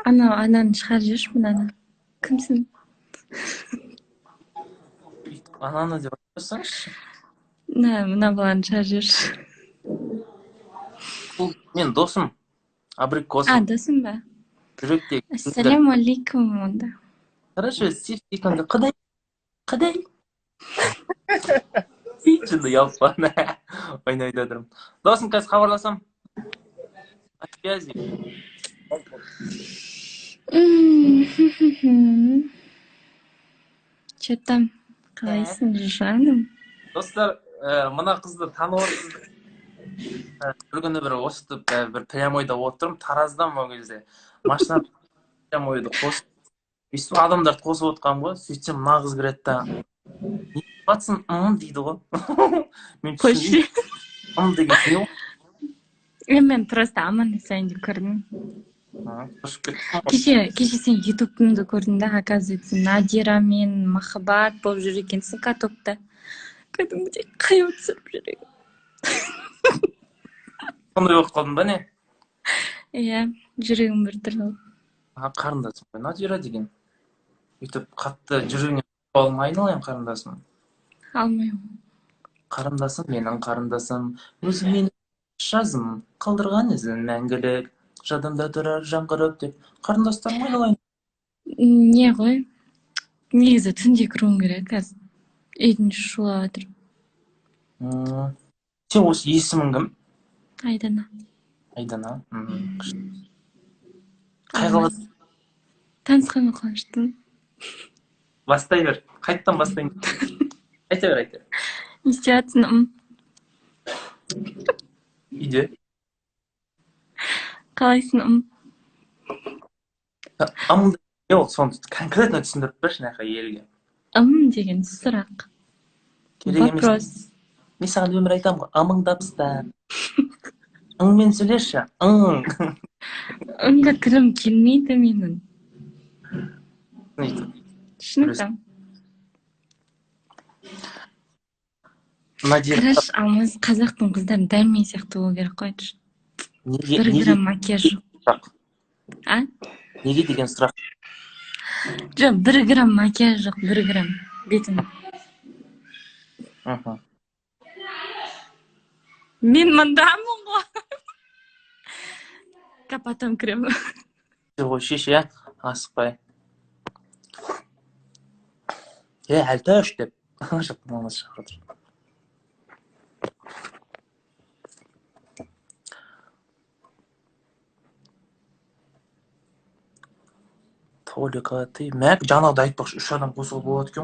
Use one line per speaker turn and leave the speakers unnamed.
Ананы шығарып жүрші, мынаны. Кімсің?
Ананы деп айтпасаңызшы.
Мына баланы шығарып жүрші.
Бұл мен досым. Абрикосым.
Досың ба?
Жүректегі.
Ассаляму-алейкум онда.
Хорошо, сивтиканды қыдай. Жынды ұялып бана. Ойнайды отырмын. Досым, қазір хабарласам. На связи.
Че там? Қалайсың, жаным?
Достар, мына қызды танып отырсыздар. Bir күні бір осытып, бір прямойда отырмын, Тараздан ол кезде. Машина прямойды қосып, өйстіп адамдарды қосып отқан ғой, сөйтсем мына қыз кіреді да. Не батсын, дейді ғой. Мен түсінбеймін. Деген не ол?
Мен просто амандасайын деп көрдім. Кеше сен ютубымды көрдің да, оказывается, Надира мен Махаббат болып жүр екенсің катокта. Кәдімгідей қаяу түсіріп жүрегім.
Сондай болып қалдың ба не?
Иә, жүрегім бір түрлі.
Қарындасым ғой, Надира деген. Өйтіп қатты жүрегіне алмай айналайын қарындасым.
Алмаймын.
Қарындасым, менің қарындасым, өзі менің жазым, қалдырған ізін мәңгілік, жадымда тұрар жаңғырып деп. Қарындастарым айналайын.
Не ғой? Негізі түнде кіруім керек қазір. Үйдің шулап жатыр.
Сен осы есімің кім?
Айдана.
Айдана. Қай қалада?
Танысқанға қуаныштымын.
Бастай бер. Қайттан бастайын? Айта бер.
Не істеп жатсың?
Үйде.
Қалайсың?
Амыңды не ол? Соны конкретно түсіндіріп берші нақа елге.
Деген сұрақ.
Вопрос. Мен саған өмір айтамын ғой, амыңдапста. Ыңмен сөйлеші,
Ыңға тілім келмейді менің. Түсінікті. Қараш, алмыз қазақтың қыздарын дәрмен сияқты болу керек қой. 1 грамм макияж жоқ.
Неге деген сұрақ?
Жоқ, 1 грамм макияж жоқ, 1 грамм бетім. Мен мұндамын ғой. Потом кірем.
Ой, шеше, асықпай. Әлтөш деп. Жақтың оңыз шақырдыр. Толика, ты мәк, жаңағыда айтпақшы, 3 адам қосылып болады екен ғой.